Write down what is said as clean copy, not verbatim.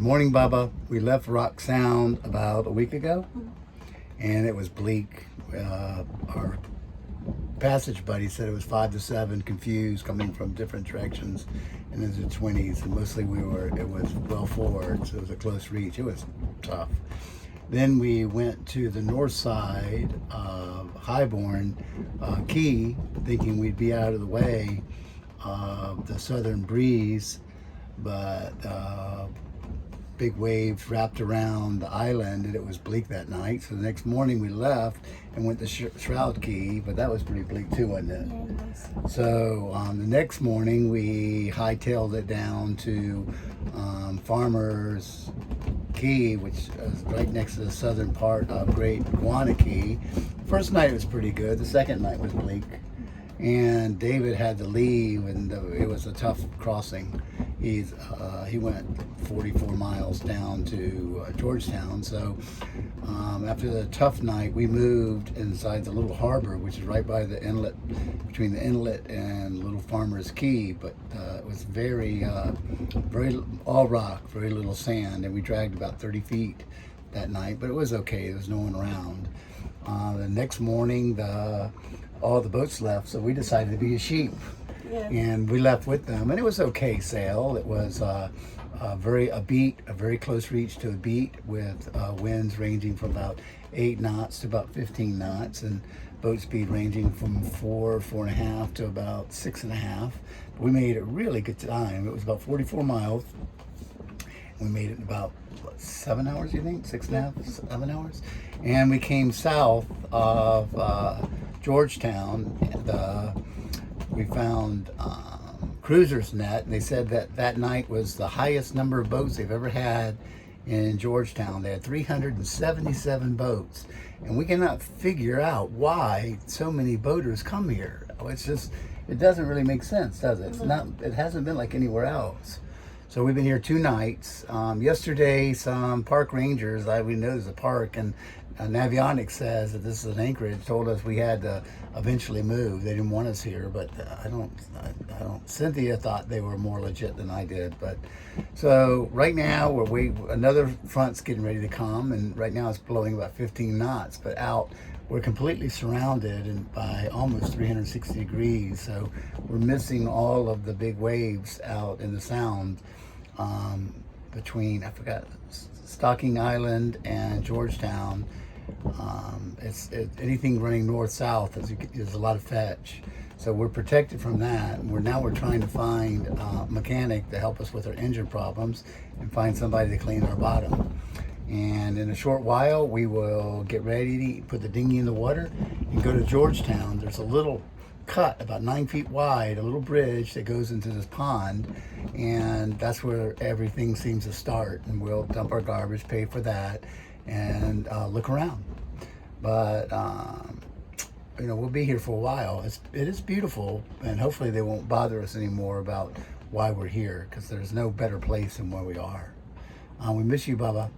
Morning, Bubba. We left Rock Sound about a week ago, and it was bleak. Our passage buddy said it was 5 to 7, confused, coming from different directions, and into the 20s. And mostly it was well forward, so it was a close reach. It was tough. Then we went to the north side of Highborne Key, thinking we'd be out of the way of the southern breeze, but big waves wrapped around the island, and it was bleak that night. So the next morning we left and went to Shroud Key, but that was pretty bleak too, wasn't it? Yeah, it was. So the next morning we hightailed it down to Farmer's Key, which is right next to the southern part of Great Iguana Key. First night was pretty good. The second night was bleak, and David had to leave, and it was a tough crossing. He went 44 miles down to Georgetown. So after the tough night, we moved inside the little harbor, which is right by the inlet, between the inlet and Little Farmer's Key. But it was very all rock, very little sand, and we dragged about 30 feet that night. But it was okay. There was no one around. The next morning, all the boats left, so we decided to be a sheep. Yeah. And we left with them, and it was okay sail. It was a very close reach to a beat, with winds ranging from about 8 knots to about 15 knots, and boat speed ranging from 4.5 to about 6.5. We made a really good time. It was about 44 miles. We made it in about 7 hours, you think? 6.5, 7 hours. And we came south of Georgetown. We found Cruiser's Net, and they said that night was the highest number of boats they've ever had in Georgetown. They had 377 boats, and we cannot figure out why so many boaters come here. It's just, it doesn't really make sense, does it? It's not. It hasn't been like anywhere else. So we've been here 2 nights. Yesterday, some park rangers, we know there's a park, and Navionics says that this is an anchorage, told us we had to eventually move. They didn't want us here, but I don't. Cynthia thought they were more legit than I did. But so right now another front's getting ready to come, and right now it's blowing about 15 knots. But out, we're completely surrounded and by almost 360 degrees. So we're missing all of the big waves out in the Sound between, I forgot, Stocking Island and Georgetown. Anything running north-south, there's a lot of fetch. So we're protected from that. We're trying to find a mechanic to help us with our engine problems and find somebody to clean our bottom. And in a short while, we will get ready to put the dinghy in the water and go to Georgetown. There's a little cut about 9 feet wide, a little bridge that goes into this pond, and that's where everything seems to start. And we'll dump our garbage, pay for that, and look around. But we'll be here for a while. It is beautiful, and hopefully they won't bother us anymore about why we're here, because there's no better place than where we are. We miss you, Bubba.